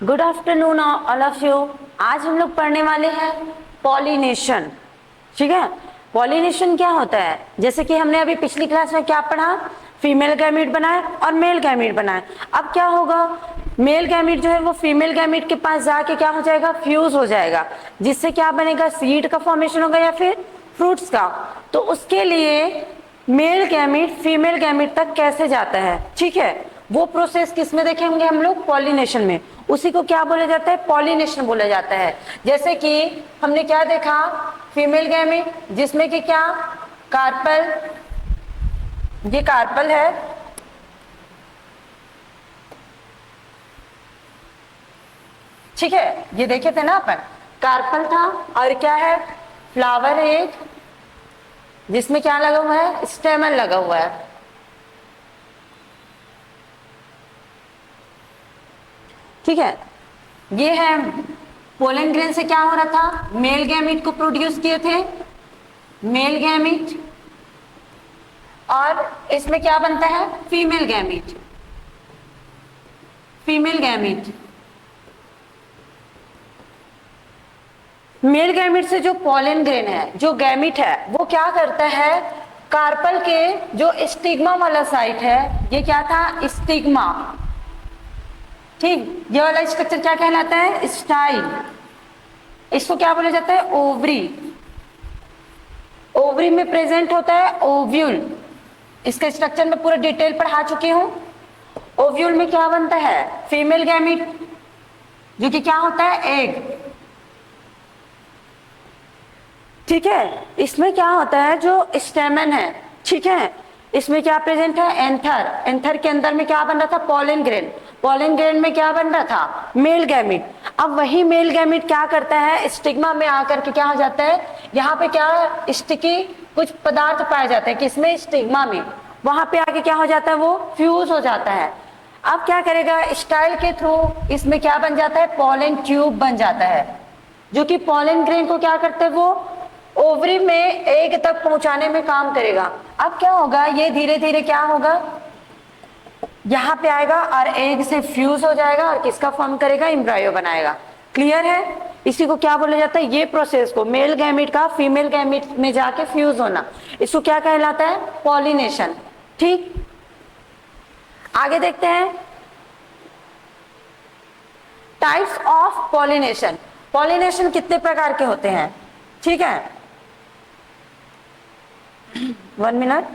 Good afternoon all of you. आज हम लोग पढ़ने वाले हैं पॉलिनेशन। ठीक है, पॉलिनेशन क्या होता है? जैसे कि हमने अभी पिछली क्लास में क्या पढ़ा, फीमेल गैमीट बनाए और मेल गैमीट बनाए। अब क्या होगा, मेल गैमीट जो है वो फीमेल गैमीट के पास जाके क्या हो जाएगा, फ्यूज हो जाएगा, जिससे क्या बनेगा, सीड का फॉर्मेशन होगा या फिर फ्रूट्स का। तो उसके लिए मेल गैमीट फीमेल गैमीट तक कैसे जाता है, ठीक है, वो प्रोसेस किस में देखेंगे हम लोग, पॉलिनेशन में। उसी को क्या बोला जाता है, पॉलिनेशन बोला जाता है। जैसे कि हमने क्या देखा, फीमेल गैमीट जिसमें कि क्या, कार्पल, ये कार्पल है, ठीक है, ये देखे थे ना अपन, कार्पल था। और क्या है, फ्लावर है एक, जिसमें क्या लगा हुआ है, स्टेमन लगा हुआ है। ठीक है, ये है पोलन ग्रेन से क्या हो रहा था, मेल गैमीट को प्रोड्यूस किए थे, मेल गैमीट, और इसमें क्या बनता है, female gamete, female gamete. Male gamete से जो पोलन ग्रेन है, जो गैमीट है, वो क्या करता है, कार्पल के जो स्टिग्मा वाला साइट है, ये क्या था, स्टिग्मा, ठीक, ये वाला स्ट्रक्चर क्या कहलाता है, स्टाइल। इसको क्या बोला जाता है, ओवरी। ओवरी में प्रेजेंट होता है ओव्यूल। इसके स्ट्रक्चर में पूरा डिटेल पढ़ा चुकी हूं। ओव्यूल में क्या बनता है, फीमेल गैमीट, जो कि क्या होता है, एग। ठीक है, इसमें क्या होता है, जो स्टेमन है, ठीक है, इसमें क्या प्रेजेंट है, एंथर। एंथर के अंदर में क्या बन रहा था, पोलन ग्रेन। पोलन ग्रेन में क्या बन रहा था, मेल गैमीट। अब वही मेल गैमीट क्या करता है, स्टिग्मा में आकर के क्या हो जाता है, यहाँ पे क्या स्टिकी कुछ पदार्थ पाए जाते हैं, किसमें, स्टिग्मा में। वहां पे आके क्या हो जाता है, वो फ्यूज हो जाता है। अब क्या करेगा, स्टाइल के थ्रू इसमें क्या बन जाता है, पोलन ट्यूब बन जाता है, जो कि पोलन ग्रेन को क्या करते हैं, वो ओवरी में एग तक पहुंचाने में काम करेगा। अब क्या होगा, ये धीरे धीरे क्या होगा, यहां पे आएगा और एग से फ्यूज हो जाएगा और किसका फॉर्म करेगा, एम्ब्रायो बनाएगा। क्लियर है? इसी को क्या बोला जाता है, ये प्रोसेस को, मेल गैमीट का फीमेल गैमीट में जाके फ्यूज होना, इसको क्या कहलाता है, पॉलिनेशन। ठीक, आगे देखते हैं टाइप्स ऑफ पॉलिनेशन। पॉलिनेशन कितने प्रकार के होते हैं, ठीक है, 1 मिनट।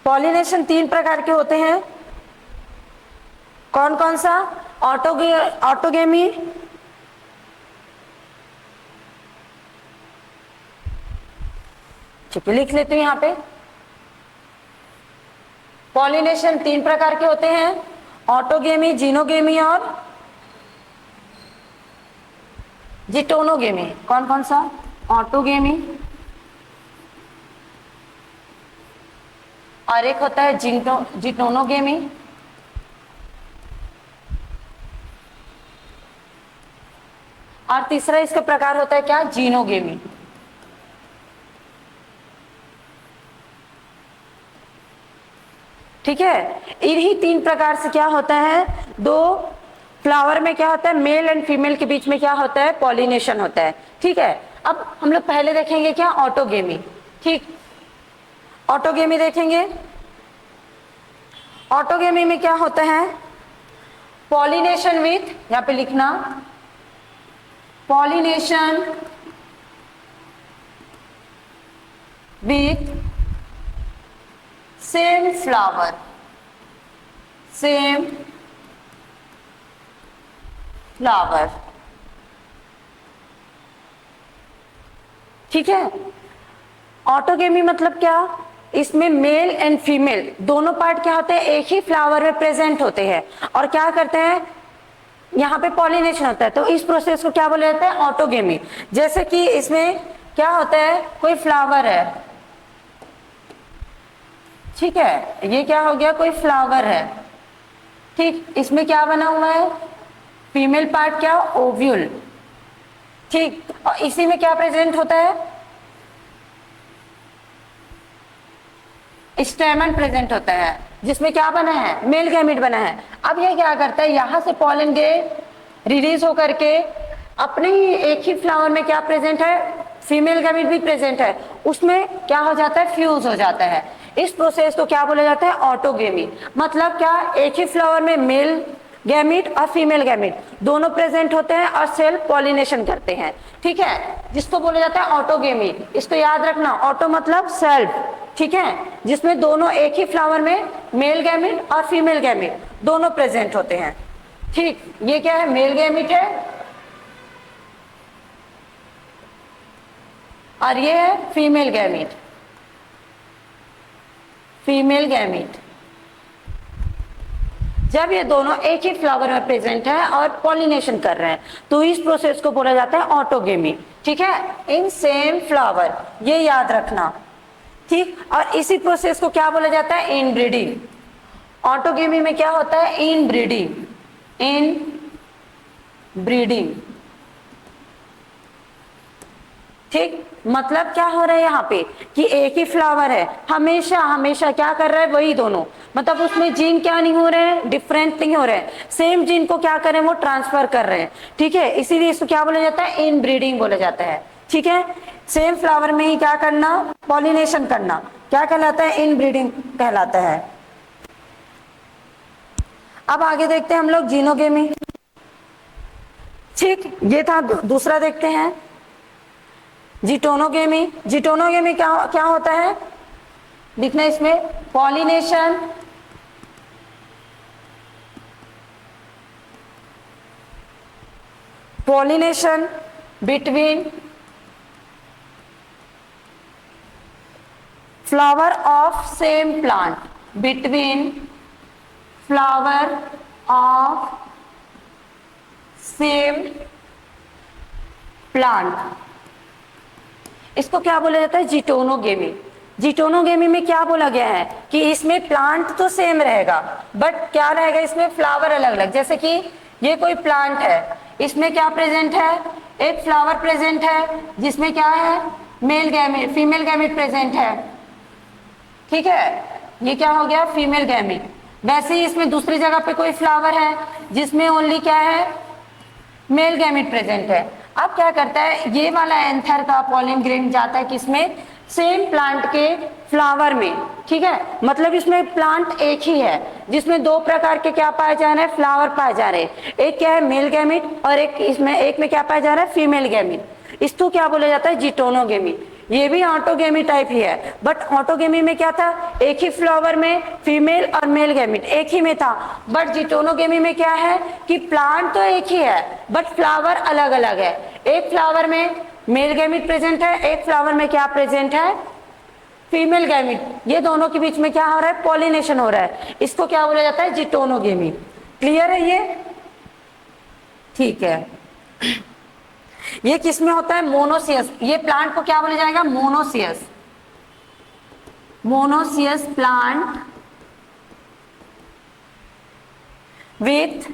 पॉलिनेशन 3 प्रकार के होते हैं। कौन कौन सा, ऑटोगेमी, ठीक है, लिख लेते हैं यहां पे। पॉलिनेशन 3 प्रकार के होते हैं, ऑटोगेमी, जीनोगेमी और जिटोनोगेमी। कौन कौन सा, ऑटोगेमी, और एक होता है जिटोनोगेमी, और तीसरा इसका प्रकार होता है क्या, जीनोगेमी। ठीक है, इन्हीं 3 प्रकार से क्या होता है, दो फ्लावर में क्या होता है, मेल एंड फीमेल के बीच में क्या होता है, पॉलिनेशन होता है। ठीक है, अब हम लोग पहले देखेंगे क्या, ऑटोगेमी। ठीक, ऑटोगेमी देखेंगे। ऑटोगेमी में क्या होता है, पॉलिनेशन विथ, यहां पे लिखना, pollination with same flower, same flower. ठीक है, ऑटोगेमी मतलब क्या, इसमें मेल एंड फीमेल दोनों पार्ट क्या होते हैं, एक ही फ्लावर में प्रेजेंट होते हैं और क्या करते हैं, यहाँ पे पॉलिनेशन होता है। तो इस प्रोसेस को क्या बोला जाता है, ऑटोगेमी। जैसे कि इसमें क्या होता है, कोई फ्लावर है, ठीक है, ये क्या हो गया, कोई फ्लावर है, ठीक, इसमें क्या बना हुआ है, फीमेल पार्ट क्या, ओव्यूल, ठीक, और इसी में क्या प्रेजेंट होता है, स्टेमन प्रेजेंट होता है जिसमें क्या बना है, मेल गैमिट बना है। अब ये क्या करता है, यहाँ से पॉलन ग्रेन रिलीज होकर के अपने ही एक ही फ्लावर में क्या प्रेजेंट है, फीमेल गैमिट भी प्रेजेंट है, उसमें क्या हो जाता है, फ्यूज हो जाता है। इस प्रोसेस को क्या बोला जाता है, ऑटोगेमी। मतलब क्या, एक ही फ्लावर में मेल गैमिट और फीमेल गैमिट दोनों प्रेजेंट होते हैं और सेल्फ पॉलिनेशन करते हैं, ठीक है, जिसको बोला जाता है ऑटोगेमी। इसको याद रखना, ऑटो मतलब सेल्फ, ठीक है, जिसमें दोनों एक ही फ्लावर में मेल गैमिट और फीमेल गैमिट दोनों प्रेजेंट होते हैं। ठीक, ये क्या है, मेल गैमिट है और ये है फीमेल गैमिट। फीमेल गैमिट जब ये दोनों एक ही फ्लावर में प्रेजेंट है और पॉलिनेशन कर रहे हैं तो इस प्रोसेस को बोला जाता है ऑटोगेमी, ठीक है, इन सेम फ्लावर, ये याद रखना, ठीक। और इसी प्रोसेस को क्या बोला जाता है, इनब्रीडिंग। ऑटोगेमी में क्या होता है, इनब्रीडिंग, इन ब्रीडिंग, ठीक। मतलब क्या हो रहा है यहाँ पे कि एक ही फ्लावर है, हमेशा हमेशा क्या कर रहा है, वही दोनों, मतलब उसमें जीन क्या नहीं हो रहे हैं, डिफरेंट नहीं हो रहे हैं, सेम जीन को क्या करें, वो ट्रांसफर कर रहे हैं, ठीक है, इसीलिए इसको क्या बोला जाता है, इनब्रीडिंग बोला जाता है, ठीक है। सेम फ्लावर में ही क्या करना, पॉलिनेशन करना, क्या कहलाता है, इनब्रीडिंग कहलाता है। अब आगे देखते हैं हम लोग जीनोगेमी, ठीक, ये था। दूसरा देखते हैं जिटोनोगेमी। जिटोनोगेमी क्या क्या होता है, दिखना इसमें, pollination pollination between flower of same plant, between flower of same plant, इसको क्या बोला जाता है, जिटोनोगेमी। जिटोनोगेमी में क्या बोला गया है कि इसमें प्लांट तो सेम रहेगा बट क्या रहेगा, इसमें फ्लावर अलग अलग। जैसे कि ये कोई प्लांट है, इसमें क्या प्रेजेंट है, एक फ्लावर प्रेजेंट है जिसमें क्या है, male gamete, female gamete present है, ठीक है, ये क्या हो गया, फीमेल गैमेट। वैसे ही इसमें दूसरी जगह पे कोई फ्लावर है जिसमें ओनली क्या है, मेल गैमेट प्रेजेंट है। अब क्या करता है, ये वाला एंथर का पॉलन ग्रेन जाता है किसमें, सेम प्लांट के फ्लावर में, ठीक है, मतलब इसमें प्लांट एक ही है जिसमें दो प्रकार के क्या पाए जा रहे हैं, फ्लावर पाए जा रहे हैं, एक क्या है मेल गैमेट और एक में क्या पाया जा रहा है, फीमेल गैमेट। इसको क्या बोला जाता है, जिटोनोगेमी। ये भी ऑटोगेमी टाइप ही है, बट ऑटोगेमी में क्या था, एक ही फ्लावर में फीमेल और मेल गैमेट एक ही में था, बट जिटोनोगेमी में क्या है कि प्लांट तो एक ही है बट फ्लावर अलग अलग है। एक फ्लावर में मेल गैमेट प्रेजेंट है, एक फ्लावर में क्या प्रेजेंट है, फीमेल गैमेट। ये दोनों के बीच में क्या हो रहा है, पॉलिनेशन हो रहा है, इसको क्या बोला जाता है, जिटोनोगेमी। क्लियर है ये, ठीक है। ये किसमें होता है, मोनोसियस। ये प्लांट को क्या बोला जाएगा, मोनोसियस। मोनोसियस प्लांट विथ,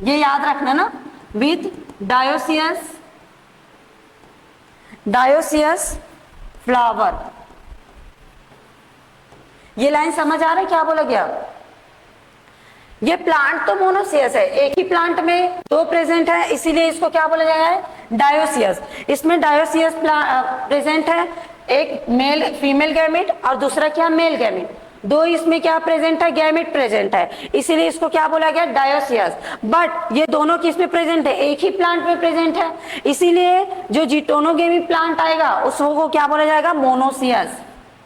ये याद रखना ना, विथ डायोसियस, डायोसियस फ्लावर। ये लाइन समझ आ रहा है क्या बोला गया, ये प्लांट तो मोनोसियस है, एक ही प्लांट में दो प्रेजेंट है, इसीलिए इसको क्या बोला गया है, डायोसियस। इसमें डायोसियस प्रेजेंट है, एक मेल फीमेल गैमेट और दूसरा क्या, मेल गैमेट, दो इसमें क्या प्रेजेंट है, गैमेट प्रेजेंट है, इसीलिए इसको क्या बोला गया, डायोसियस। बट ये दोनों किस में प्रेजेंट है, एक ही प्लांट में प्रेजेंट है, इसीलिए जो जिटोनोगेमी प्लांट आएगा उसको क्या बोला जाएगा, मोनोसियस।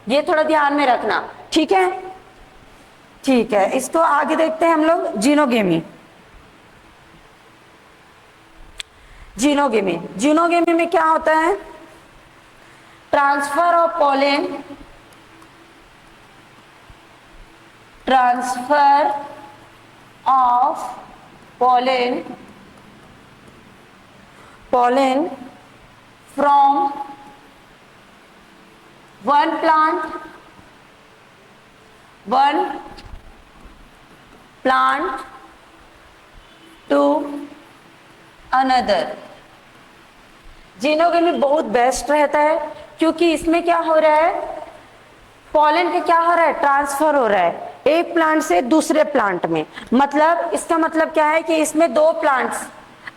ये थोड़ा ध्यान में रखना, ठीक है, ठीक है। इसको आगे देखते हैं हम लोग, जीनोगेमी। जीनोगेमी, जीनोगेमी में क्या होता है, transfer of pollen, transfer of pollen, pollen from one plant, one plant to another. Xenogamy बहुत बेस्ट रहता है क्योंकि इसमें क्या हो रहा है, पॉलन के क्या हो रहा है, ट्रांसफर हो रहा है एक प्लांट से दूसरे प्लांट में। मतलब इसका मतलब क्या है कि इसमें दो प्लांट्स,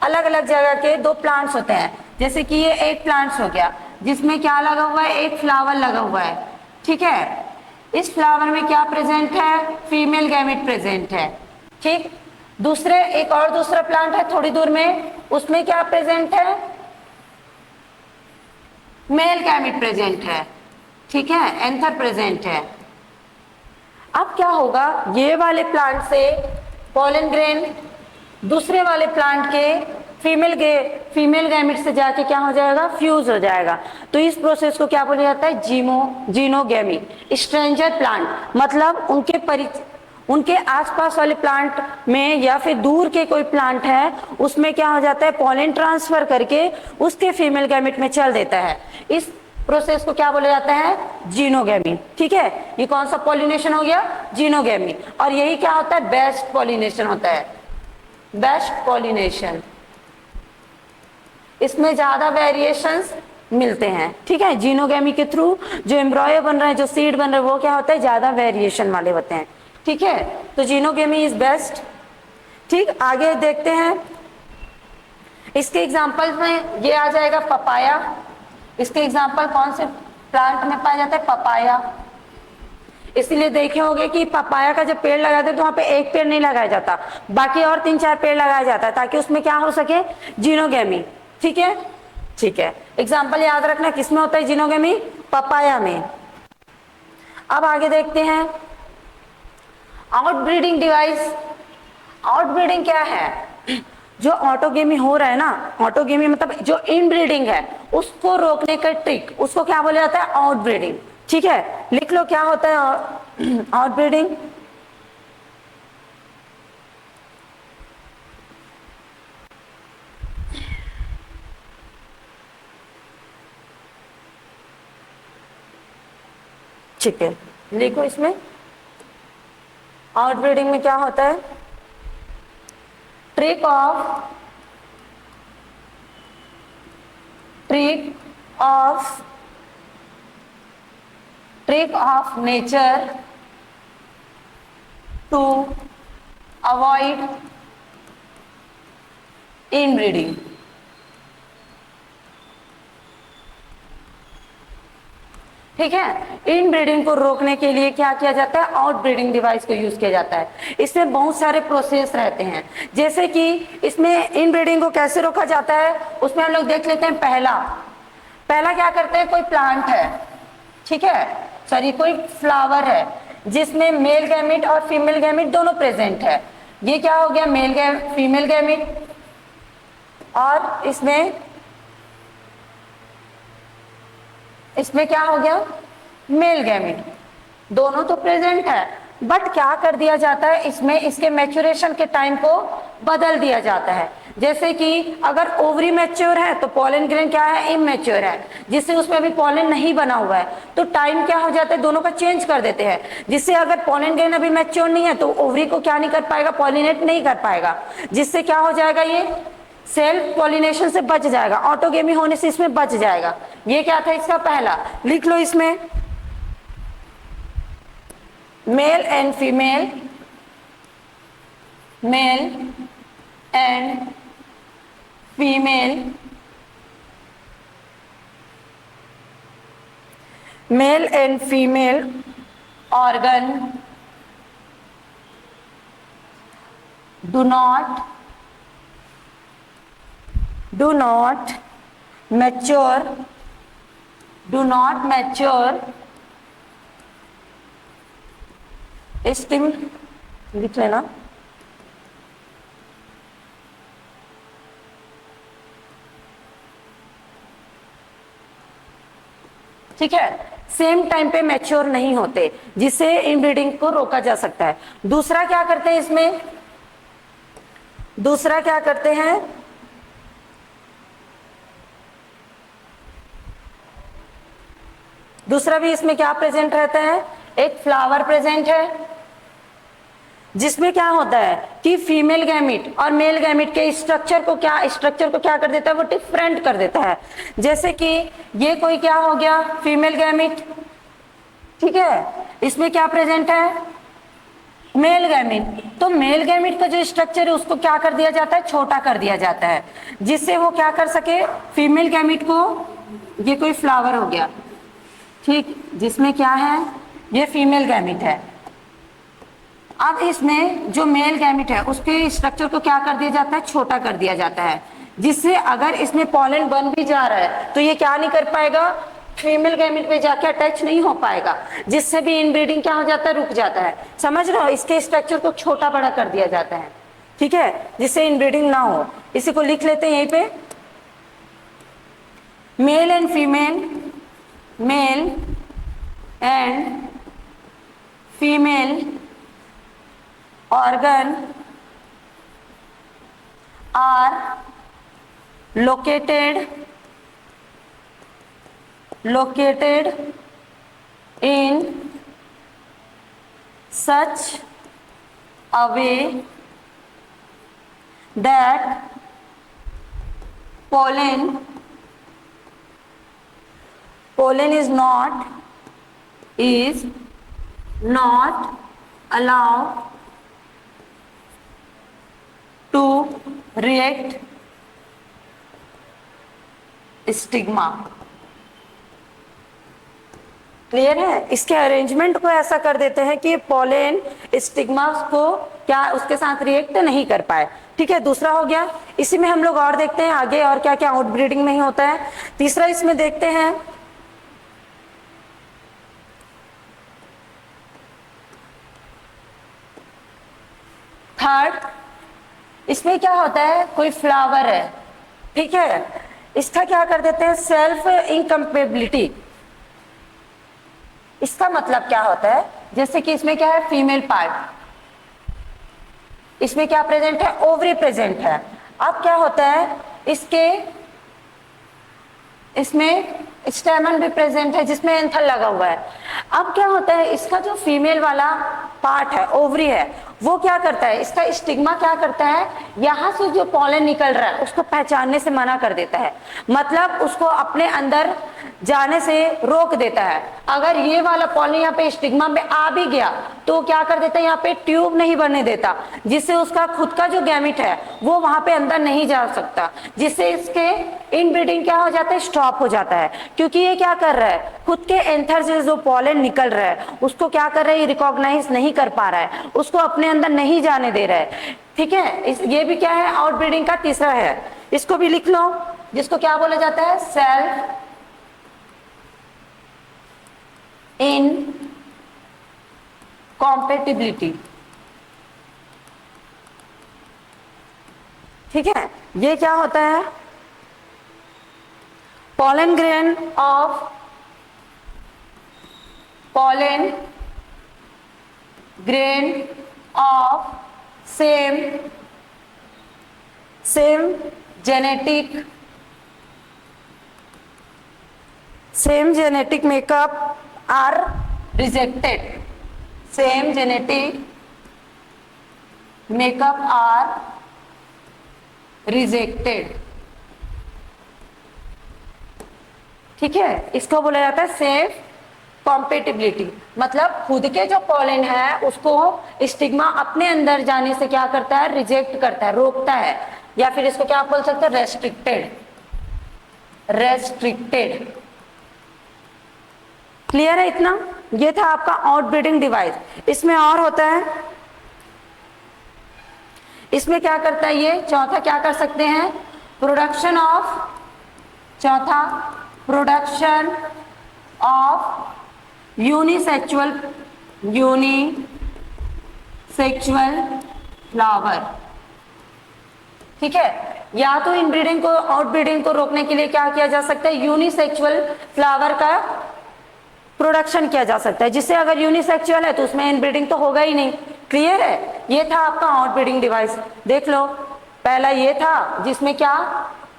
अलग अलग जगह के दो प्लांट्स होते हैं। जैसे कि ये एक प्लांट्स हो गया जिसमें क्या लगा हुआ है, एक फ्लावर लगा हुआ है, ठीक है। इस फ्लावर में क्या प्रेजेंट है, फीमेल गैमेट प्रेजेंट है, ठीक। दूसरे एक और दूसरा प्लांट है थोड़ी दूर में, उसमें क्या प्रेजेंट है, मेल गैमेट प्रेजेंट है, ठीक है, एंथर प्रेजेंट है। अब क्या होगा, ये वाले प्लांट से पॉलन ग्रेन दूसरे वाले प्लांट के फीमेल गैमेट से जाके क्या हो जाएगा, फ्यूज हो जाएगा। तो इस प्रोसेस को क्या बोला जाता है, जीनोगेमी। स्ट्रेंजर प्लांट मतलब उनके आसपास वाले प्लांट में या फिर दूर के कोई प्लांट है उसमें क्या हो जाता है, पॉलन ट्रांसफर करके उसके फीमेल गैमेट में चल देता है। इस प्रोसेस को क्या बोला जाता है, जीनोगेमी, ठीक है। ये कौन सा पॉलिनेशन हो गया, जीनोगेमी। और यही क्या होता है, बेस्ट पॉलिनेशन होता है, बेस्ट पॉलिनेशन। इसमें ज्यादा वेरिएशंस मिलते हैं, ठीक है। जीनोगेमी के थ्रू जो एम्ब्रॉयो बन रहा है, जो सीड बन रहा है, वो क्या होता है, ज्यादा वेरिएशन वाले होते हैं, ठीक है। तो जीनोगेमी इज बेस्ट, ठीक। आगे देखते हैं, इसके एग्जांपल में ये आ जाएगा पपाया। इसके एग्जांपल कौन से प्लांट में पाया जाता है, पपाया। इसलिए देखे होंगे कि पपाया का जब पेड़ लगाते हैं तो वहां पे एक पेड़ नहीं लगाया जाता, बाकी और 3-4 पेड़ लगाया जाता है ताकि उसमें क्या हो सके, जीनोगेमी, ठीक है, ठीक है। एग्जाम्पल याद रखना किसमें होता है जीनोगेमी, पपाया में। अब आगे देखते हैं आउटब्रीडिंग डिवाइस। आउटब्रीडिंग क्या है, जो ऑटोगेमी हो रहा है ना, ऑटोगेमी मतलब जो इनब्रीडिंग है उसको रोकने का ट्रिक, उसको क्या बोला जाता है, आउटब्रीडिंग, ठीक है। लिख लो क्या होता है आउटब्रीडिंग। ठीक है, लिखो इसमें आउटब्रीडिंग में क्या होता है, trick of nature to avoid inbreeding. ठीक है, इनब्रीडिंग को रोकने के लिए क्या किया जाता है, आउटब्रीडिंग डिवाइस को यूज किया जाता है। इसमें बहुत सारे प्रोसेस रहते हैं, जैसे कि इसमें इनब्रीडिंग को कैसे रोका जाता है उसमें हम लोग देख लेते हैं। पहला क्या करते हैं, कोई प्लांट है, ठीक है, सॉरी कोई फ्लावर है जिसमें मेल गैमेट और फीमेल गैमेट दोनों प्रेजेंट है। ये क्या हो गया, फीमेल गैमेट, और इसमें क्या हो गया, मेल गैमेट, दोनों तो प्रेजेंट है। बट क्या कर दिया जाता है, इसमें इसके मैच्योरेशन के टाइम को बदल दिया जाता है। जैसे कि अगर ओवरी मैच्योर है तो पॉलन ग्रेन क्या है, इमैच्योर है, जिससे उसमें अभी पॉलन नहीं बना हुआ है, तो टाइम क्या हो जाता है, दोनों का चेंज कर देते हैं। जिससे अगर पॉलन ग्रेन अभी मैच्योर नहीं है तो ओवरी को क्या नहीं कर पाएगा, पॉलिनेट नहीं कर पाएगा, जिससे क्या हो जाएगा, ये सेल्फ पॉलिनेशन से बच जाएगा, ऑटोगेमी होने से इसमें बच जाएगा। ये क्या था इसका पहला, लिख लो इसमें male and female, male and female, male and female organ do not mature स्टिम, लिख लेना, ठीक है, सेम टाइम पे मैच्योर नहीं होते, जिससे इनब्रीडिंग को रोका जा सकता है। दूसरा क्या करते हैं इसमें, दूसरा क्या करते हैं, दूसरा भी इसमें क्या प्रेजेंट रहता है, एक फ्लावर प्रेजेंट है जिसमें क्या होता है कि फीमेल गैमेट और मेल गैमेट के स्ट्रक्चर को क्या कर देता है, वो डिफरेंट कर देता है। जैसे कि ये कोई क्या हो गया, फीमेल गैमेट, ठीक है, इसमें क्या प्रेजेंट है, मेल गैमिट। तो मेल गैमिट का जो स्ट्रक्चर है उसको क्या कर दिया जाता है, छोटा कर दिया जाता है, जिससे वो क्या कर सके, फीमेल गैमिट को, ये कोई फ्लावर हो गया, ठीक, जिसमें क्या है, ये फीमेल गैमिट है। अब इसमें जो मेल गैमिट है उसके स्ट्रक्चर को क्या कर दिया जाता है, छोटा कर दिया जाता है, जिससे अगर इसमें पॉलन बन भी जा रहा है तो ये क्या नहीं कर पाएगा, फीमेल गैमिट पे जाके अटैच नहीं हो पाएगा, जिससे भी इनब्रीडिंग क्या हो जाता है, रुक जाता है। समझ रहे हो, इसके स्ट्रक्चर को छोटा बड़ा कर दिया जाता है, ठीक है, जिससे इनब्रीडिंग ना हो। इसी को लिख लेते हैं यहीं पे, mail and female, male and female organ are located in such a way that pollen is not allowed to react stigma. Clear है, इसके अरेंजमेंट को ऐसा कर देते हैं कि पोलन स्टिग्मा को क्या उसके साथ रिएक्ट नहीं कर पाए, ठीक है। दूसरा हो गया, इसी में हम लोग और देखते हैं आगे और क्या क्या आउटब्रीडिंग में ही होता है। तीसरा इसमें देखते हैं, थर्ड, इसमें क्या होता है, कोई फ्लावर है, ठीक है, इसका क्या कर देते हैं, सेल्फ इनकम्पेबिलिटी। इसका मतलब क्या होता है, जैसे कि इसमें क्या है, फीमेल पार्ट, इसमें क्या प्रेजेंट है, ओवरी प्रेजेंट है। अब क्या होता है, इसमें स्टेमन भी प्रेजेंट है जिसमें एंथर लगा हुआ है। अब क्या होता है, इसका जो फीमेल वाला पार्ट है, ओवरी है, वो क्या करता है, इसका स्टिग्मा क्या करता है, यहाँ से जो पॉलन निकल रहा है उसको पहचानने से मना कर देता है, मतलब उसको अपने अंदर जाने से रोक देता है। अगर ये वाला पॉलन यहाँ पे स्टिग्मा में आ भी गया तो क्या कर देता है, यहाँ पे ट्यूब नहीं बनने देता, जिससे उसका खुद का जो गैमिट है वो वहां पे अंदर नहीं जा सकता, जिससे इसके इनब्रीडिंग क्या हो जाता है, स्टॉप हो जाता है। क्योंकि ये क्या कर रहा है, खुद के एंथर से जो पॉलन निकल रहा है उसको क्या कर रहा है, ये रिकॉग्नाइज नहीं कर पा रहा है, उसको अपने अंदर नहीं जाने दे रहा है, ठीक है। ये भी क्या है, आउटब्रीडिंग का तीसरा है। इसको भी लिख लो, जिसको क्या बोला जाता है, सेल्फ इन कॉम्पेटिबिलिटी, ठीक है। ये क्या होता है, pollen grain of same genetic makeup are rejected, same genetic makeup are rejected, ठीक है। इसको बोला जाता है सेफ कॉम्पेटिबिलिटी, मतलब खुद के जो पॉलन है उसको स्टिग्मा अपने अंदर जाने से क्या करता है, रिजेक्ट करता है, रोकता है, या फिर इसको क्या बोल सकते हैं, रेस्ट्रिक्टेड। क्लियर है इतना, ये था आपका आउटब्रीडिंग डिवाइस। इसमें और होता है, इसमें क्या करता है, ये चौथा क्या कर सकते हैं, प्रोडक्शन ऑफ यूनिसेक्सुअल फ्लावर, ठीक है। या तो इनब्रीडिंग को, आउटब्रीडिंग को रोकने के लिए क्या किया जा सकता है, यूनिसेक्सुअल फ्लावर का प्रोडक्शन किया जा सकता है, जिससे अगर यूनिसेक्सुअल है तो उसमें इनब्रीडिंग तो होगा ही नहीं। क्लियर है, ये था आपका आउटब्रीडिंग डिवाइस। देख लो, पहला ये था जिसमें क्या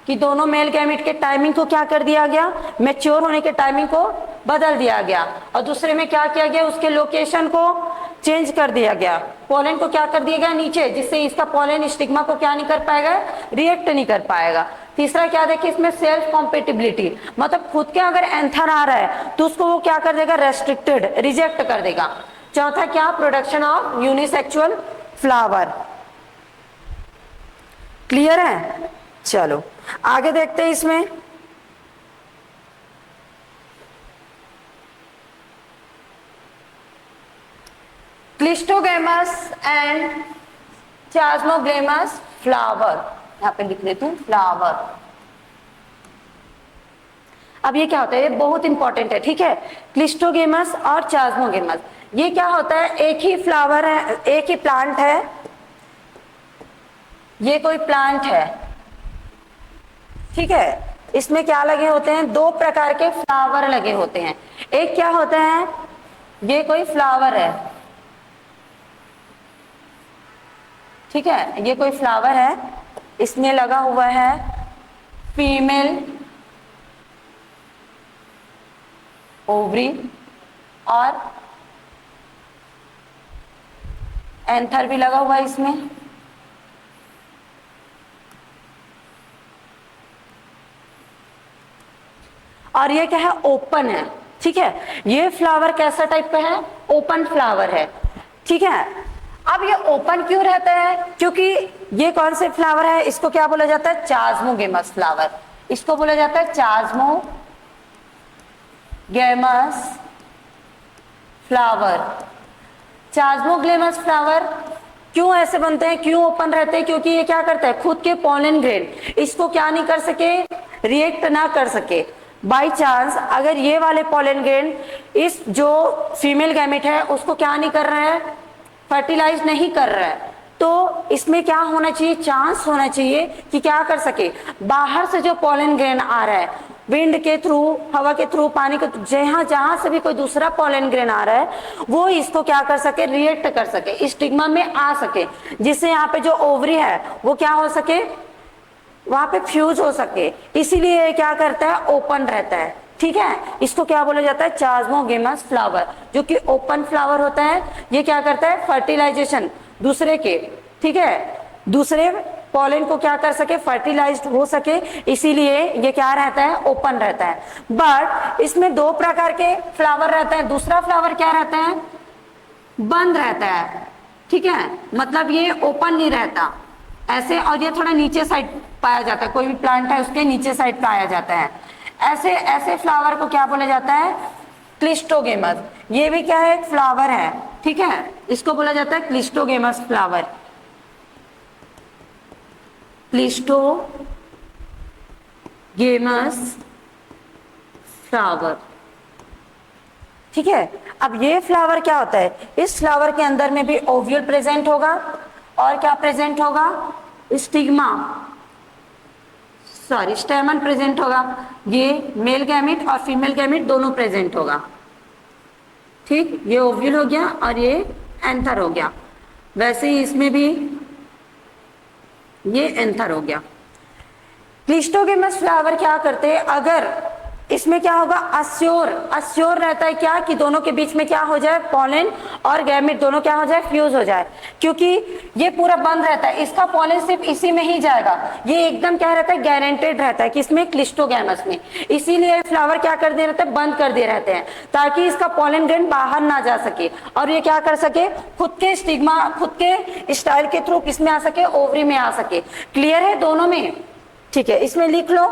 कि दोनों मेल गैमिट के टाइमिंग को क्या कर दिया गया, मैच्योर होने के टाइमिंग को बदल दिया गया, और दूसरे में क्या किया गया, उसके लोकेशन को चेंज कर दिया गया, पोलन को क्या कर दिया गया नीचे, जिससे इसका पोलन स्टिग्मा को क्या नहीं कर पाएगा, रिएक्ट नहीं कर पाएगा, तीसरा क्या देखिए इसमें सेल्फ कॉम्पेटिबिलिटी, मतलब खुद के अगर एंथर आ रहा है तो उसको वो क्या कर देगा, रेस्ट्रिक्टेड, रिजेक्ट कर देगा। चौथा क्या, production of unisexual flower. Clear है? चलो आगे देखते हैं इसमें। क्लिस्टोगेमस एंड चास्मोग्लेमस फ्लावर, यहां पे लिख लेती हूँ फ्लावर। अब ये क्या होता है, ये बहुत इंपॉर्टेंट है, ठीक है। क्लिस्टोगेमस और चास्मोगेमस, ये क्या होता है, एक ही फ्लावर है, एक ही प्लांट है, ये कोई प्लांट है, ठीक है। इसमें क्या लगे होते हैं, दो प्रकार के फ्लावर लगे होते हैं। एक क्या होता है, ये कोई फ्लावर है, ठीक है, ये कोई फ्लावर है, इसमें लगा हुआ है फीमेल ओवरी और एंथर भी लगा हुआ है इसमें। और ये क्या है, ओपन है, ठीक है। ये फ्लावर कैसा टाइप का है, ओपन फ्लावर है, ठीक है। अब ये ओपन क्यों रहता है, क्योंकि ये कौन से फ्लावर है, इसको क्या बोला जाता है, चास्मोगेमस फ्लावर, इसको बोला जाता है चास्मोगेमस फ्लावर। चास्मोग्लेमस फ्लावर क्यों ऐसे बनते हैं, क्यों ओपन रहते हैं, क्योंकि ये क्या करता है, खुद के पॉलन ग्रेन इसको क्या नहीं कर सके, रिएक्ट ना कर सके। बाई चांस अगर ये वाले पॉलन ग्रेन इस जो फीमेल गैमेट है उसको क्या नहीं कर रहा है, फर्टिलाइज नहीं कर रहा है, तो इसमें क्या होना चाहिए, चांस होना चाहिए कि क्या कर सके, बाहर से जो पॉलन ग्रेन आ रहा है, विंड के थ्रू, हवा के थ्रू, पानी के थ्रू, जहां जहां से भी कोई दूसरा पॉलन ग्रेन आ रहा है वो इसको क्या कर सके, रिएक्ट कर सके, स्टिग्मा में आ सके, जिससे यहाँ पे जो ओवरी है वो क्या हो सके, वहां पे फ्यूज हो सके। इसीलिए ये क्या करता है, ओपन रहता है, ठीक है। इसको क्या बोला जाता है, चास्मोगेमस फ्लावर, जो कि ओपन फ्लावर होता है। ये क्या करता है, फर्टिलाइजेशन दूसरे के, ठीक है, दूसरे पॉलन को क्या कर सके, फर्टिलाइज्ड हो सके, इसीलिए ये क्या रहता है, ओपन रहता है। बट इसमें दो प्रकार के फ्लावर रहते हैं। दूसरा फ्लावर क्या रहता है, बंद रहता है, ठीक है, मतलब ये ओपन नहीं रहता ऐसे, और ये थोड़ा नीचे साइड पाया जाता है, कोई भी प्लांट है उसके नीचे साइड पाया जाता है। ऐसे ऐसे फ्लावर को क्या बोला जाता है, क्लिस्टोगेमस। ये भी क्या है, एक फ्लावर है, ठीक है, इसको बोला जाता है क्लिस्टोगेमस फ्लावर, क्लिस्टोगेमस फ्लावर, ठीक है। अब ये फ्लावर क्या होता है, इस फ्लावर के अंदर में भी ओव्यूल प्रेजेंट होगा, और क्या प्रेजेंट होगा, स्टिग्मा, सॉरी स्टेमन प्रेजेंट होगा। ये मेल गैमेट और फीमेल गैमेट दोनों प्रेजेंट होगा, ठीक, ये ओव्यूल हो गया और ये एंथर हो गया। वैसे ही इसमें भी ये एंथर हो गया। क्लिस्टोगेमस फ्लावर क्या करते हैं, अगर इसमें क्या होगा, अस्योर रहता है क्या, कि दोनों के बीच में क्या हो जाए, पॉलन और गैमेट दोनों क्या हो जाए, फ्यूज हो जाए, क्योंकि ये पूरा बंद रहता है, इसका पॉलन सिर्फ इसी में ही जाएगा। ये एकदम क्या रहता है, गारंटेड रहता है, किसमें, क्लिस्टोगेमस में। इसीलिए फ्लावर क्या कर दिए रहते हैं, बंद कर दिए रहते हैं, ताकि इसका पॉलन ग्रेन बाहर ना जा सके, और ये क्या कर सके, खुद के स्टिग्मा, खुद के स्टाइल के थ्रू किसमें आ सके, ओवरी में आ सके। क्लियर है दोनों में, ठीक है। इसमें लिख लो,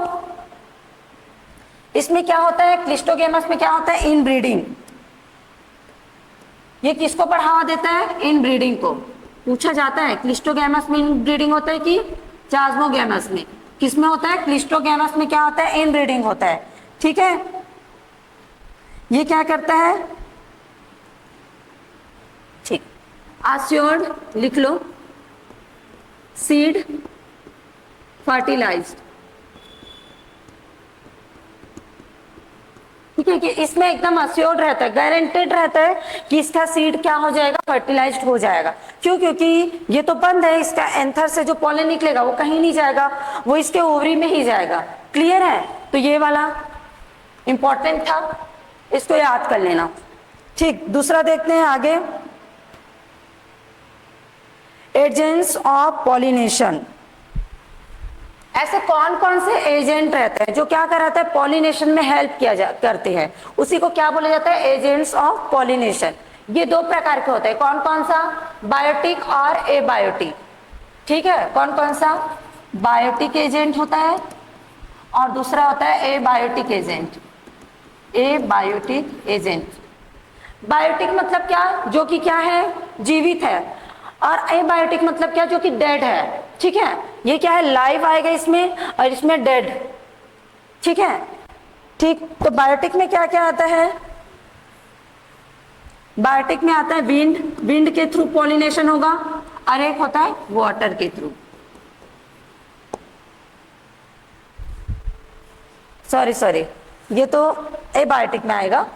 इसमें क्या होता है, क्लिस्टोगेमस में क्या होता है, इनब्रीडिंग। ये किसको बढ़ावा देता है, इनब्रीडिंग को। पूछा जाता है क्लिस्टोगेमस में इनब्रीडिंग होता है कि चास्मोगेमस में, किसमें होता है, क्लिस्टोगेमस में क्या होता है, इनब्रीडिंग होता है, ठीक है। ये क्या करता है, ठीक, अस्योर्ड लिख लो, सीड फर्टिलाइज्ड, ठीक है, कि इसमें एकदम अस्योर्ड रहता है, गारंटेड रहता है कि इसका सीड क्या हो जाएगा, फर्टिलाइज्ड हो जाएगा। क्यों, क्योंकि ये तो बंद है, इसका एंथर से जो पॉलन निकलेगा वो कहीं नहीं जाएगा, वो इसके ओवरी में ही जाएगा। क्लियर है, तो ये वाला इंपॉर्टेंट था, इसको याद कर लेना, ठीक। दूसरा देखते हैं आगे, एजेंट्स ऑफ पॉलिनेशन ऐसे कौन कौन से एजेंट रहते हैं जो क्या कराता है, पॉलिनेशन में हेल्प करते हैं, उसी को क्या बोला जाता है, एजेंट्स ऑफ पॉलिनेशन। ये दो प्रकार के होते हैं, कौन कौन सा, बायोटिक और एबायोटिक। ठीक है, कौन कौन सा, बायोटिक एजेंट होता है और दूसरा होता है abiotic agent. Abiotic agent, biotic मतलब क्या, जो कि क्या है, जीवित है, और एबायोटिक मतलब क्या, जो कि डेड है। ठीक है, ये क्या है, लाइव आएगा इसमें और इसमें डेड। ठीक है, ठीक। तो बायोटिक में क्या क्या आता है, बायोटिक में आता है विंड, विंड के थ्रू पॉलिनेशन होगा, और एक होता है वाटर के थ्रू, सॉरी ये तो एबायोटिक में आएगा।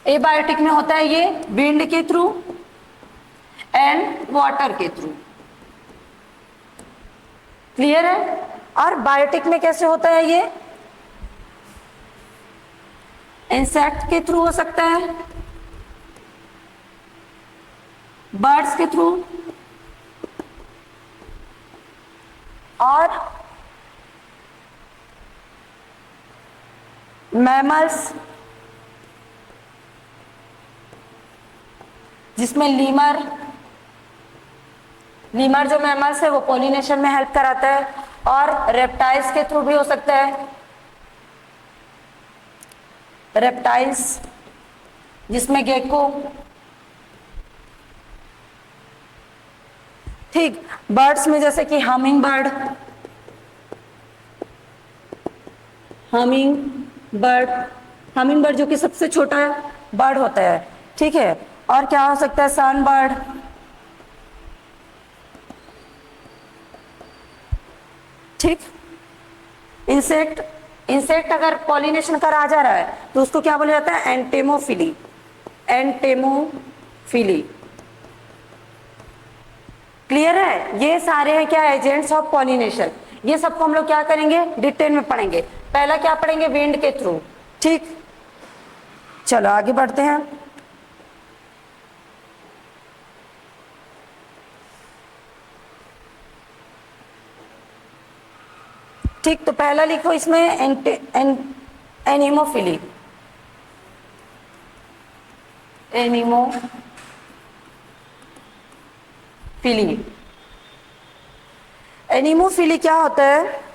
एबायोटिक में होता है ये विंड के थ्रू एंड वाटर के थ्रू। क्लियर है। और बायोटिक में कैसे होता है ये, इंसेक्ट के थ्रू हो सकता है, बर्ड्स के थ्रू, और मैमल्स, जिसमें लीमर जो मैमल्स है वो पॉलिनेशन में हेल्प कराता है, और रेप्टाइल्स के थ्रू भी हो सकता है, रेप्टाइल्स जिसमें गेको। ठीक, बर्ड्स में जैसे कि हमिंग बर्ड, हमिंग बर्ड जो कि सबसे छोटा बर्ड होता है। ठीक है, और क्या हो सकता है, सन बर्ड, ठीक। इंसेक्ट अगर पॉलिनेशन करा जा रहा है तो उसको क्या बोला जाता है, एंटेमोफिली। क्लियर है। ये सारे हैं क्या, एजेंट्स ऑफ पॉलिनेशन। ये सबको हम लोग क्या करेंगे, डिटेल में पढ़ेंगे। पहला क्या पढ़ेंगे, विंड के थ्रू। ठीक, चलो आगे बढ़ते हैं। ठीक, तो पहला लिखो इसमें एनिमोफिली। एनिमोफिली क्या होता है,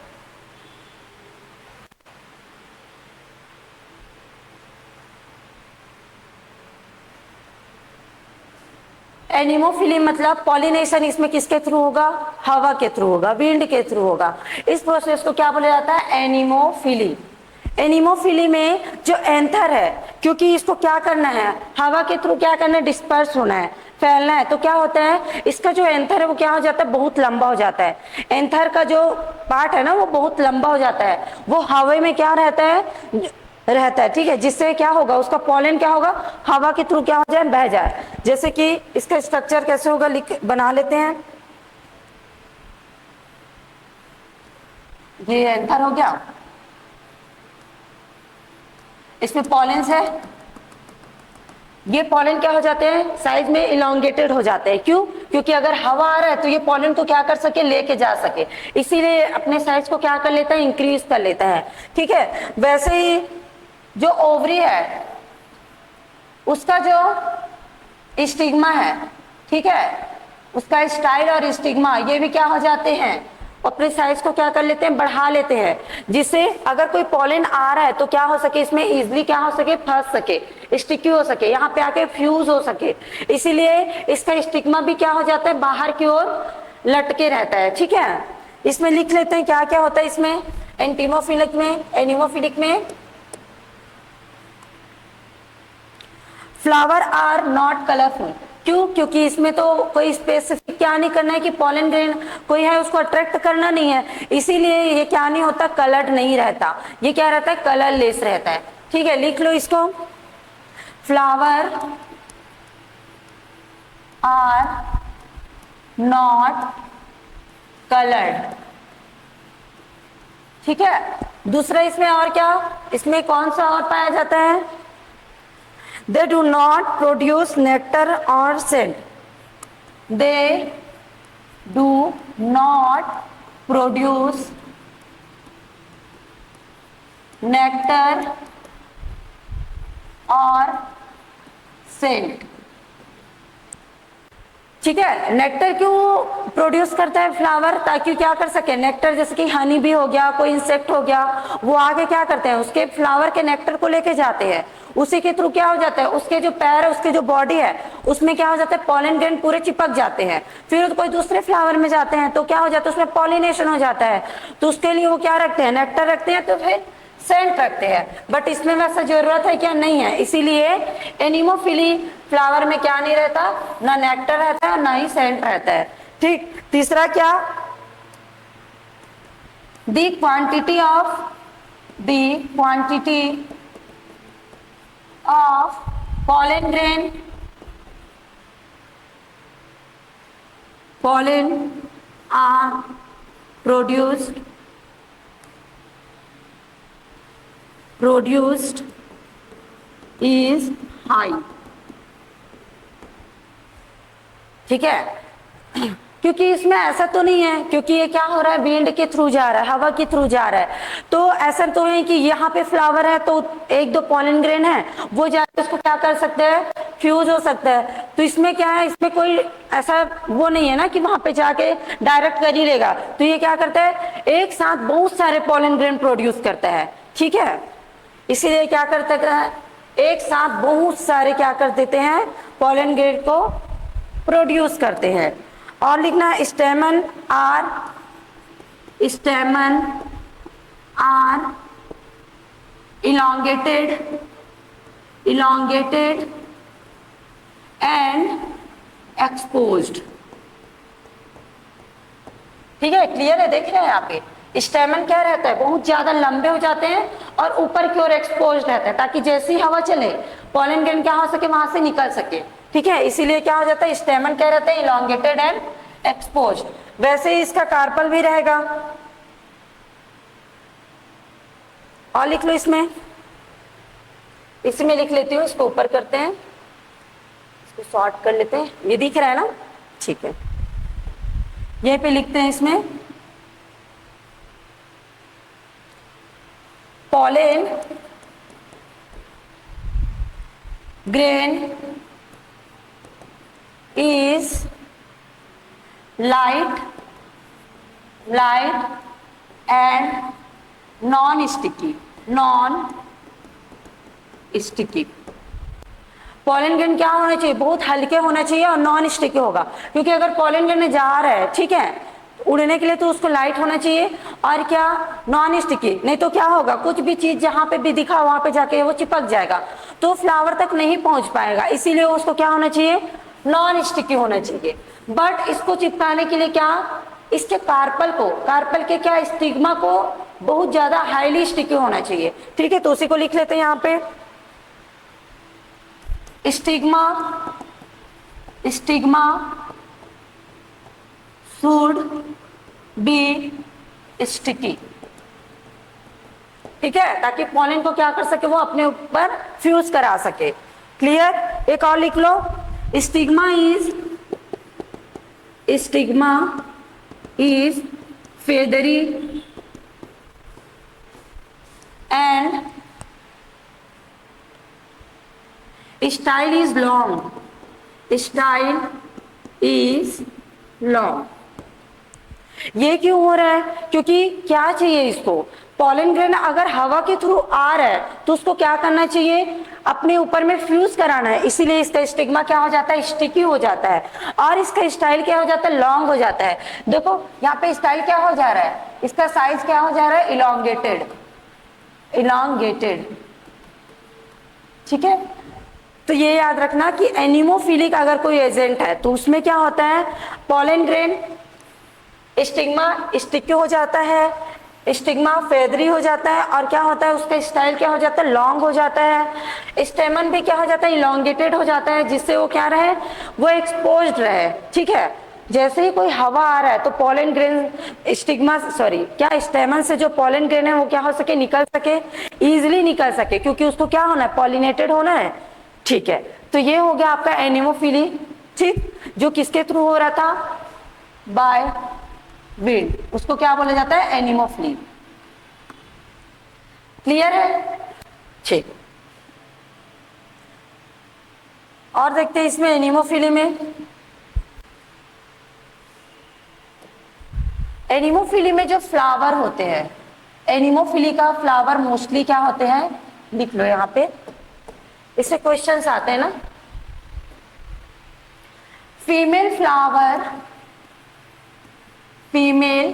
एनिमोफिली मतलब पॉलिनेशन इसमें किसके थ्रू होगा, हवा के थ्रू होगा, विंड के थ्रू होगा। इस प्रोसेस को क्या बोला जाता है, एनिमोफिली। एनिमोफिली में जो एंथर है, क्योंकि इसको क्या करना है, हवा के थ्रू क्या करना है, डिस्पर्स होना है, फैलना है, तो क्या होता है, इसका जो एंथर है वो क्या हो जाता है, बहुत लंबा हो जाता है। एंथर का जो पार्ट है ना वो बहुत लंबा हो जाता है, वो हवा में क्या रहता है, ठीक है, जिससे क्या होगा, उसका पॉलन क्या होगा, हवा के थ्रू क्या हो जाए, बह जाए। जैसे कि इसका स्ट्रक्चर कैसे होगा, बना लेते हैं। ये एंथर हो गया, इसमें पॉलेंस है। ये पॉलन क्या हो जाते हैं, साइज में इलोंगेटेड हो जाते हैं। क्यों, क्योंकि अगर हवा आ रहा है तो ये पॉलन को क्या कर सके, लेके जा सके, इसीलिए अपने साइज को क्या कर लेता है, इंक्रीज कर लेता है। ठीक है, वैसे ही जो ओवरी है उसका जो स्टिग्मा है, ठीक है, उसका स्टाइल और स्टिग्मा ये भी क्या हो जाते हैं, अपने साइज को क्या कर लेते हैं, बढ़ा लेते हैं, जिससे अगर कोई पॉलन आ रहा है तो क्या हो सके, इसमें इजिली क्या हो सके, फंस सके, स्टिकी हो सके, यहाँ पे आके फ्यूज हो सके। इसीलिए इसका स्टिग्मा भी क्या हो जाता है, बाहर की ओर लटके रहता है। ठीक है, इसमें लिख लेते हैं क्या क्या होता है इसमें, एनिमोफिलिक में फ्लावर आर नॉट कलरफुल। क्यों, क्योंकि इसमें तो कोई स्पेसिफिक क्या नहीं करना है कि पॉलन ग्रेन कोई है उसको अट्रैक्ट करना नहीं है, इसीलिए ये क्या नहीं होता, कलर्ड नहीं रहता, ये क्या रहता है, कलरलेस रहता है। ठीक है, लिख लो इसको, फ्लावर आर नॉट कलर्ड। ठीक है, दूसरा इसमें और क्या, इसमें कौन सा और पाया जाता है, they do not produce nectar or scent। they do not produce nectar or scent। ठीक है, नेक्टर क्यों प्रोड्यूस करता है फ्लावर? ताकि क्या कर सके, नेक्टर जैसे कि हनी भी हो गया, कोई इंसेक्ट हो गया, वो आगे क्या करते हैं, उसके फ्लावर के नेक्टर को लेके जाते हैं, उसी के थ्रू क्या हो जाता है, उसके जो पैर है, उसके जो बॉडी है, उसमें क्या हो जाता है, पॉलन ग्रेन पूरे चिपक जाते हैं, फिर कोई दूसरे फ्लावर में जाते हैं तो क्या हो जाता है, उसमें पॉलिनेशन हो जाता है, तो उसके लिए वो क्या रखते हैं, नेक्टर रखते हैं, तो फिर सेंट रखते हैं। बट इसमें वैसा जरूरत है क्या? नहीं है, इसीलिए एनिमोफिली फ्लावर में क्या नहीं रहता, ना नेक्टर रहता है ना ही सेंट रहता है। ठीक, तीसरा क्या, the quantity of pollen are produced is high। ठीक है, क्योंकि इसमें ऐसा तो नहीं है, क्योंकि ये क्या हो रहा है, विंड के थ्रू जा रहा है, हवा के थ्रू जा रहा है, तो ऐसा तो है कि यहाँ पे फ्लावर है तो एक दो पॉलन ग्रेन है, वो जाके उसको क्या कर सकते हैं, फ्यूज हो सकता है। तो इसमें क्या है, इसमें कोई ऐसा वो नहीं है ना कि वहां पे जाके डायरेक्ट कर ही लेगा, तो ये क्या करता है, एक साथ बहुत सारे पॉलन ग्रेन प्रोड्यूस करता है। ठीक है, इसीलिए क्या करता है, एक साथ बहुत सारे क्या कर देते हैं, पॉलन ग्रेन को प्रोड्यूस करते हैं। और लिखना है stamen are elongated and exposed। ठीक है, क्लियर है, देख रहे हैं यहाँ पे स्टेमन क्या रहता है, बहुत ज्यादा लंबे हो जाते हैं और ऊपर की ओर एक्सपोज्ड रहता है, ताकि जैसी हवा चले पॉलन ग्रेन क्या हो सके, वहां से निकल सके। ठीक है, इसीलिए क्या हो जाता है, स्टेमन क्या रहता है, इलॉन्गेटेड एंड एक्सपोज्ड। वैसे ही इसका कार्पल भी रहेगा, और लिख लो इसमें लिख लेती हूँ, इसको ऊपर करते हैं, इसको शॉर्ट कर लेते हैं, ये दिख रहा है ना, ठीक है, यहीं पे लिखते हैं इसमें, pollen grain is light and non-sticky। Pollen grain क्या होना चाहिए, बहुत हल्के होना चाहिए और नॉन स्टिकी होगा, क्योंकि अगर पॉलन ग्रेन जा रहा है, ठीक है, उड़ने के लिए, तो उसको लाइट होना चाहिए और क्या, नॉन स्टिकी। नहीं तो क्या होगा, कुछ भी चीज जहां पे भी दिखा वहां पे जाके वो चिपक जाएगा, तो फ्लावर तक नहीं पहुंच पाएगा। इसीलिए उसको क्या होना चाहिए, नॉन स्टिकी होना चाहिए। बट इसको चिपकाने के लिए क्या, इसके कार्पल के क्या, स्टिग्मा को बहुत ज्यादा हाईली स्टिकी होना चाहिए। ठीक है, तो उसी को लिख लेते हैं यहाँ पे, स्टिग्मा शुड बी स्टिकी। ठीक है, ताकि पॉलन को क्या कर सके, वो अपने ऊपर फ्यूज करा सके। क्लियर, एक और लिख लो, stigma is feathery and style is long। ये क्यों हो रहा है, क्योंकि क्या चाहिए इसको, पॉलन ग्रेन अगर हवा के थ्रू आ रहा है तो उसको क्या करना चाहिए, अपने ऊपर में फ्यूज कराना है, इसीलिए इसका स्टिग्मा क्या हो जाता है, स्टिकी हो जाता है, और इसका स्टाइल क्या हो जाता है, लॉन्ग हो जाता है। देखो यहाँ पे स्टाइल क्या हो जा रहा है, इसका साइज क्या हो जा रहा है, इलॉन्गेटेड। ठीक है, तो ये याद रखना कि एनिमोफिलिक अगर कोई एजेंट है तो उसमें क्या होता है, पॉलन ग्रेन स्टिग्मा स्टिकी हो जाता है, स्टिग्मा फेदरी हो जाता है, और क्या होता है, उसका स्टाइल क्या हो जाता है, लॉन्ग हो जाता है, स्टेमन भी क्या हो जाता है, इलॉन्गेटेड हो जाता है, जिससे वो क्या रहे, वो एक्सपोज्ड रहे। ठीक है, जैसे ही कोई हवा आ रहा है तो पॉलन ग्रेन स्टेमन से जो पॉलन ग्रेन है वो क्या हो सके, निकल सके, इजिली निकल सके, क्योंकि उसको क्या होना है, पॉलिनेटेड होना है। ठीक है, तो ये हो गया आपका एनिमोफिली। ठीक, जो किसके थ्रू हो रहा था, बाय विंड, उसको क्या बोला जाता है, एनिमोफिली। क्लियर है, ठीक। और देखते हैं इसमें एनिमोफिली में, एनिमोफिली में जो फ्लावर होते हैं, एनिमोफिली का फ्लावर मोस्टली क्या होते हैं, लिख लो यहाँ पे, इससे क्वेश्चंस आते हैं ना। Female flower, female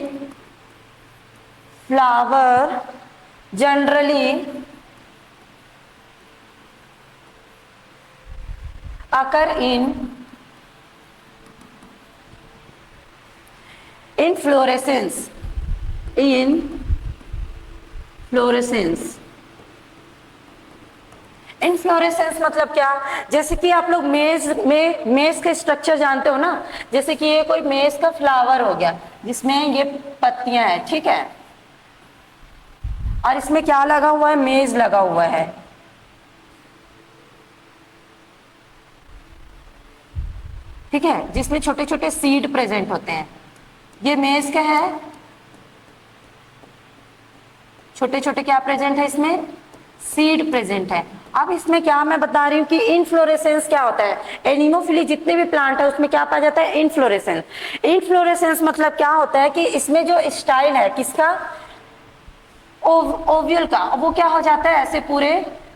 flower generally occur in fluorescence, in fluorescence, inflorescence मतलब क्या, जैसे कि आप लोग मेज के स्ट्रक्चर जानते हो ना, जैसे कि ये कोई मेज का फ्लावर हो गया जिसमें ये पत्तियां हैं, ठीक है, और इसमें क्या लगा हुआ है, मेज लगा हुआ है, ठीक है, जिसमें छोटे छोटे सीड प्रेजेंट होते हैं। ये मेज का है, छोटे छोटे क्या प्रेजेंट है इसमें, सीड प्रेजेंट है। अब इसमें क्या मैं बता रही हूँ कि इनफ्लोरेसेंस क्या होता है, एनिमोफिली जितने भी प्लांट है उसमें क्या पाया जाता है, इनफ्लोरेसेंस। इनफ्लोरेसेंस मतलब क्या होता है कि इसमें जो स्टाइल है किसका, ओव्यूल का, वो क्या हो जाता है, ऐसे पूरे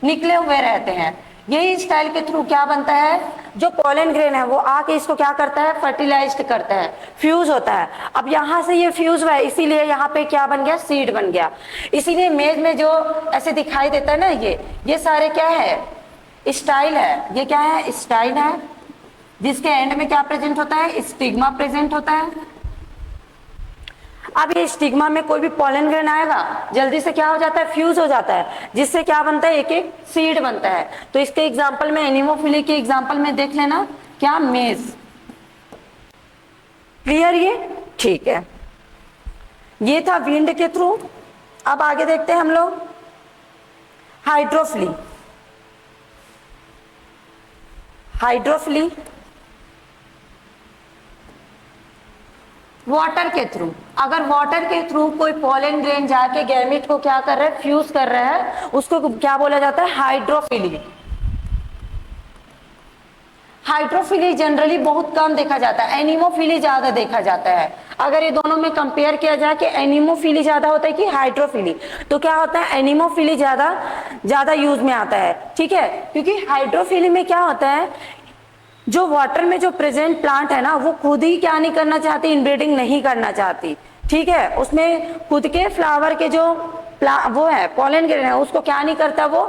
निकले हुए रहते हैं। यही स्टाइल के थ्रू क्या बनता है, जो पॉलन ग्रेन है वो आके इसको क्या करता है, फर्टिलाइज्ड करता है, फ्यूज होता है। अब यहाँ से ये फ्यूज हुआ है, इसीलिए यहाँ पे क्या बन गया, सीड बन गया। इसीलिए मेज में जो ऐसे दिखाई देता है ना, ये सारे क्या है, स्टाइल है। ये क्या है, स्टाइल है, जिसके एंड में क्या प्रेजेंट होता है, स्टिग्मा प्रेजेंट होता है। अब ये स्टिग्मा में कोई भी पॉलन ग्रेन आएगा, जल्दी से क्या हो जाता है, फ्यूज हो जाता है, जिससे क्या बनता है, एक एक सीड बनता है। तो इसके एग्जांपल में, एनिमोफिली के एग्जांपल में देख लेना, क्या, मेज। क्लियर ये, ठीक है। ये था विंड के थ्रू। अब आगे देखते हैं हम लोग हाइड्रोफिली। हाइड्रोफिली वाटर के थ्रू, अगर वाटर के थ्रू कोई पॉलन ग्रेन जाके गैमेट को क्या कर रहा है, फ्यूज कर रहा है, उसको क्या बोला जाता है, हाइड्रोफिली। हाइड्रोफिली जनरली बहुत कम देखा जाता है, एनिमोफिली ज्यादा देखा जाता है। अगर ये दोनों में कंपेयर किया जाए कि एनिमोफिली ज्यादा होता है कि हाइड्रोफिली, तो क्या होता है, एनिमोफिली ज्यादा यूज में आता है, ठीक है। क्योंकि हाइड्रोफिली में क्या होता है, जो वाटर में जो प्रेजेंट प्लांट है ना, वो खुद ही क्या नहीं करना चाहती, इनब्रीडिंग नहीं करना चाहती, ठीक है। उसमें खुद के फ्लावर के जो वो है, पॉलन ग्रेन है, उसको क्या नहीं करता, वो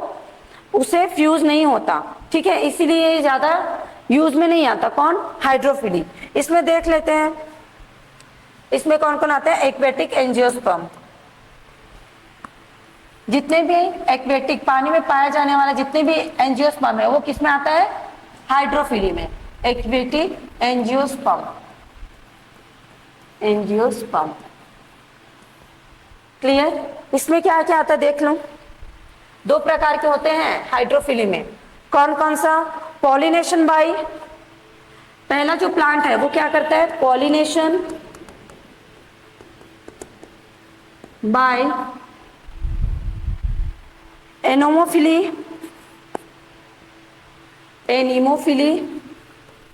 उसे फ्यूज नहीं होता, ठीक है। इसीलिए ये ज्यादा यूज में नहीं आता। कौन, हाइड्रोफिली। इसमें देख लेते हैं, इसमें कौन कौन आता है, एक्वेटिक एंजियोस्पर्म। जितने भी एक्वेटिक पानी में पाया जाने वाला जितने भी एंजियोस्पर्म है, वो किसमें आता है, हाइड्रोफिली में। Aquatic angiosperm, angiosperm. क्लियर। इसमें क्या क्या आता है देख लो, दो प्रकार के होते हैं हाइड्रोफिली में। कौन कौन सा, पॉलिनेशन बाय, पहला जो प्लांट है वो क्या करता है, pollination by anemophily, anemophily,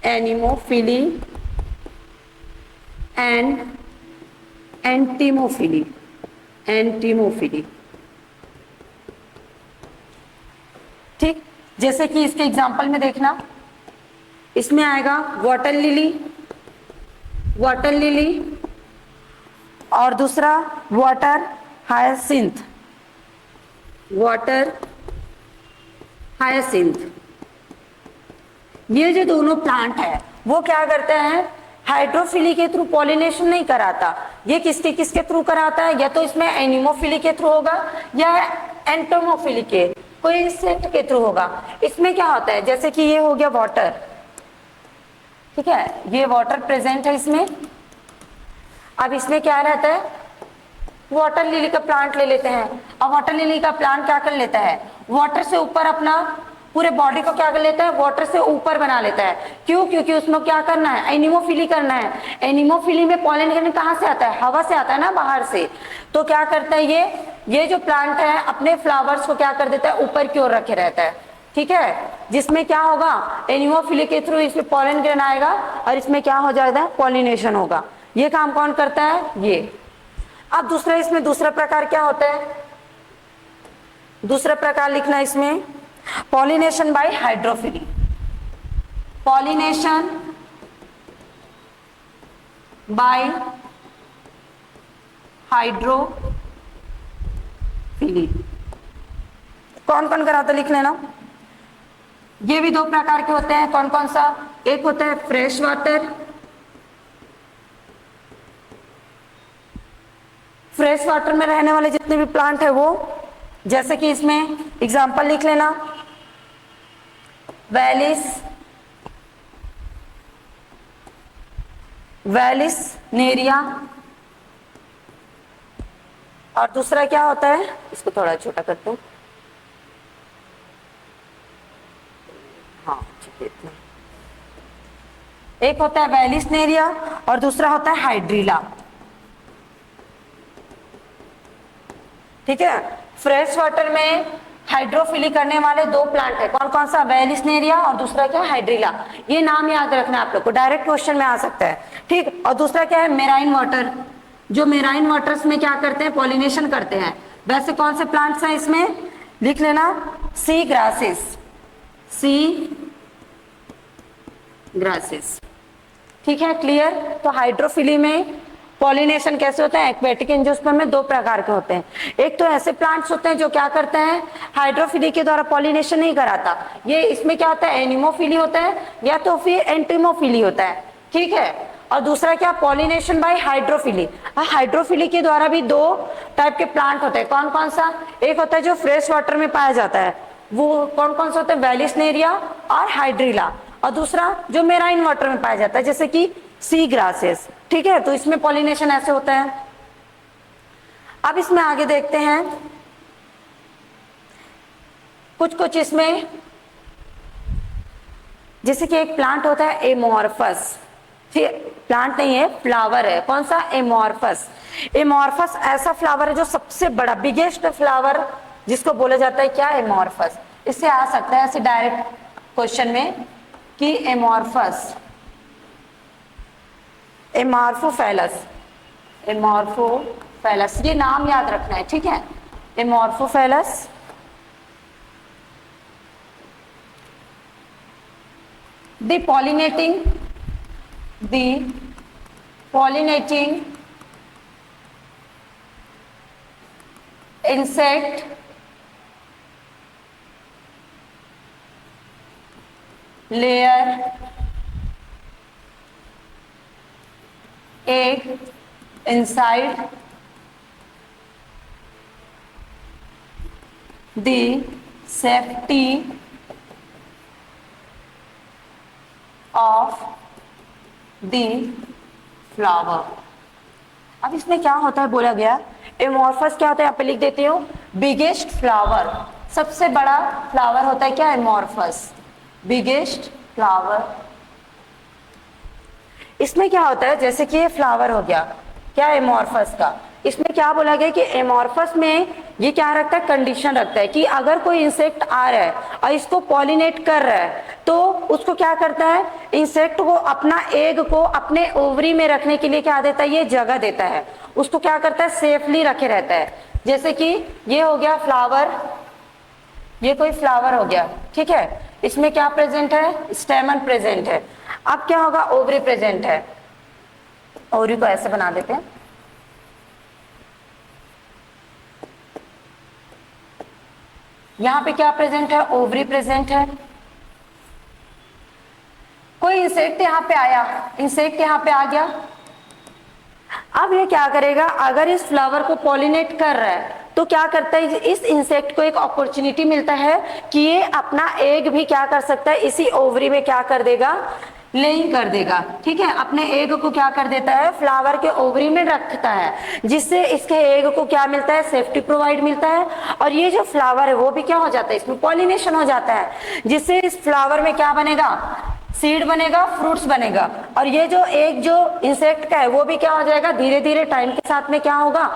anemophily and entomophily, entomophily, ठीक। जैसे कि इसके एग्जांपल में देखना, इसमें आएगा वाटर लिली, वाटर लिली, और दूसरा वाटर हायासिंथ, वाटर हायासिंथ। ये जो दोनों प्लांट है वो क्या करते हैं, हाइड्रोफिली के थ्रू पॉलिनेशन नहीं कराता। ये किसके किसके थ्रू कराता है, या तो इसमें एनिमोफिली के थ्रू होगा या एंटोमोफिली के, कोई इंसेक्ट के थ्रू होगा। इसमें क्या होता है, जैसे कि ये हो गया वाटर, ठीक है, ये वाटर प्रेजेंट है इसमें। अब इसमें क्या रहता है, वाटर लिली का प्लांट ले लेते हैं। अब वाटर लिली का प्लांट क्या कर लेता है, वाटर से ऊपर अपना पूरे बॉडी को क्या कर लेता है, वाटर से ऊपर बना लेता है। क्यों? क्योंकि उसमें क्या करना है, एनिमोफिली करना है। एनिमोफिली में पॉलन ग्रेन कहाँ से आता है, हवा से आता है ना, बाहर से। तो क्या करता है ये जो प्लांट है अपने फ्लावर्स को क्या कर देता है, ऊपर की ओर रखे रहता है। ठीक है, जिसमें क्या होगा, एनिमोफिली के थ्रू इसमें पॉलन ग्रेन आएगा और इसमें क्या हो जाएगा, पॉलिनेशन होगा। ये काम कौन करता है, ये। अब दूसरा, इसमें दूसरा प्रकार क्या होता है, दूसरा प्रकार लिखना इसमें, pollination by hydrophily. Pollination by hydrophily कौन कौन कराता, लिख लेना। ये भी दो प्रकार के होते हैं, कौन कौन सा, एक होता है फ्रेश वाटर, फ्रेश वाटर में रहने वाले जितने भी प्लांट है वो, जैसे कि इसमें एग्जांपल लिख लेना, वैलिस नेरिया। और दूसरा क्या होता है, इसको थोड़ा छोटा करते हैं, हाँ ठीक है इतना। एक होता है वैलिस नेरिया और दूसरा होता है हाइड्रीला। ठीक है, फ्रेश वाटर में हाइड्रोफिली करने वाले दो प्लांट है, कौन कौन सा, वैलिस नेरिया और दूसरा क्या, हाइड्रीला। ये नाम याद रखना है आप लोग को, डायरेक्ट क्वेश्चन में आ सकता है। ठीक, और दूसरा क्या है, मेराइन वाटर। जो मेराइन वाटर्स में क्या करते हैं, पॉलिनेशन करते हैं। वैसे कौन से प्लांट्स हैं इसमें, लिख लेना, सी ग्रासेस। ठीक है, क्लियर। तो हाइड्रोफिली में पॉलिनेशन कैसे होता है, एक्वेटिक एंजियोस्पर्म में दो प्रकार के होते हैं। एक तो ऐसे प्लांट्स होते हैं जो क्या करते हैं, हाइड्रोफिली के द्वारा पॉलिनेशन नहीं कराता, ये इसमें क्या होता है, एनिमोफिली होता है या तो फिर एंटीमोफिली होता है। ठीक है, और दूसरा क्या, पॉलिनेशन बाय हाइड्रोफिली। हाइड्रोफिली के द्वारा भी दो टाइप के प्लांट होते हैं, कौन कौन सा, एक होता है जो फ्रेश वाटर में पाया जाता है, वो कौन कौन सा होता है, वैलिस नेरिया और हाइड्रीला। और दूसरा जो मेराइन वाटर में पाया जाता है, जैसे कि सी ग्रासेस। ठीक है, तो इसमें पॉलिनेशन ऐसे होता है। अब इसमें आगे देखते हैं कुछ इसमें, जैसे कि एक प्लांट होता है एमॉर्फस, फिर प्लांट नहीं है, फ्लावर है, कौन सा, एमॉर्फस। एमॉर्फस ऐसा फ्लावर है जो सबसे बड़ा, बिगेस्ट फ्लावर जिसको बोला जाता है क्या, एमॉर्फस। इससे आ सकता है ऐसे डायरेक्ट क्वेश्चन में कि एमॉर्फस, एमॉर्फोफैलस, ये नाम याद रखना है। ठीक है, एमॉर्फोफैलस, the pollinating insect layer egg inside the safety of the flower। अब इसमें क्या होता है, बोला गया एमॉर्फस क्या होता है, यहाँ पे लिख देती हूँ, बिगेस्ट फ्लावर, सबसे बड़ा फ्लावर होता है क्या, एमॉर्फस, बिगेस्ट फ्लावर। इसमें क्या होता है, जैसे कि ये फ्लावर हो गया क्या, एमॉर्फस का, इसमें क्या बोला गया कि एमॉर्फस में ये क्या रखता है, कंडीशन रखता है कि अगर कोई इंसेक्ट आ रहा है और इसको पॉलिनेट कर रहा है तो उसको क्या करता है, इंसेक्ट को अपना एग को अपने ओवरी में रखने के लिए क्या देता है, ये जगह देता है, उसको क्या करता है, सेफली रखे रहता है। जैसे कि ये हो गया फ्लावर, ये कोई फ्लावर हो गया। ठीक है, इसमें क्या प्रेजेंट है, स्टेमन प्रेजेंट है। अब क्या होगा, ओवरी प्रेजेंट है, ओवरी को ऐसे बना देते हैं, यहां पे क्या प्रेजेंट है, ओवरी प्रेजेंट है। कोई इंसेक्ट यहां पे आया, इंसेक्ट यहां पे आ गया, अब ये क्या करेगा, अगर इस फ्लावर को पॉलिनेट कर रहा है तो क्या करता है, इस इंसेक्ट को एक अपॉर्चुनिटी मिलता है कि ये अपना एग भी क्या कर सकता है, इसी ओवरी में क्या कर देगा, लेइंग कर देगा, ठीक है, अपने एग को क्या कर देता है, फ्लावर के ओवरी में रखता है, जिससे इसके एग को क्या मिलता है, सेफ्टी प्रोवाइड मिलता है। और ये जो फ्लावर है वो भी क्या हो जाता है, इसमें पॉलिनेशन हो जाता है, जिससे इस फ्लावर में क्या बनेगा, सीड बनेगा, फ्रूट्स बनेगा। और ये जो एक जो इंसेक्ट का है वो भी क्या हो जाएगा, धीरे धीरे टाइम के साथ में क्या होगा,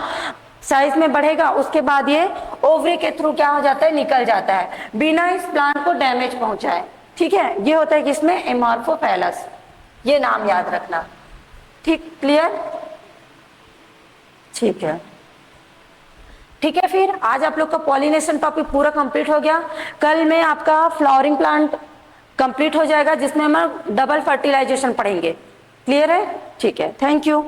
साइज में बढ़ेगा। उसके बाद ये ओवरी के थ्रू क्या हो जाता है, निकल जाता है, बिना इस प्लांट को डैमेज पहुंचाए। ठीक है, ये होता है किसमें, एमॉर्फोफैलस, ये नाम याद रखना। ठीक, क्लियर, ठीक है। ठीक है, फिर आज आप लोग का पॉलिनेशन टॉपिक पूरा कंप्लीट हो गया। कल में आपका फ्लावरिंग प्लांट कंप्लीट हो जाएगा, जिसमें हम डबल फर्टिलाइजेशन पढ़ेंगे। क्लियर है, ठीक है, थैंक यू।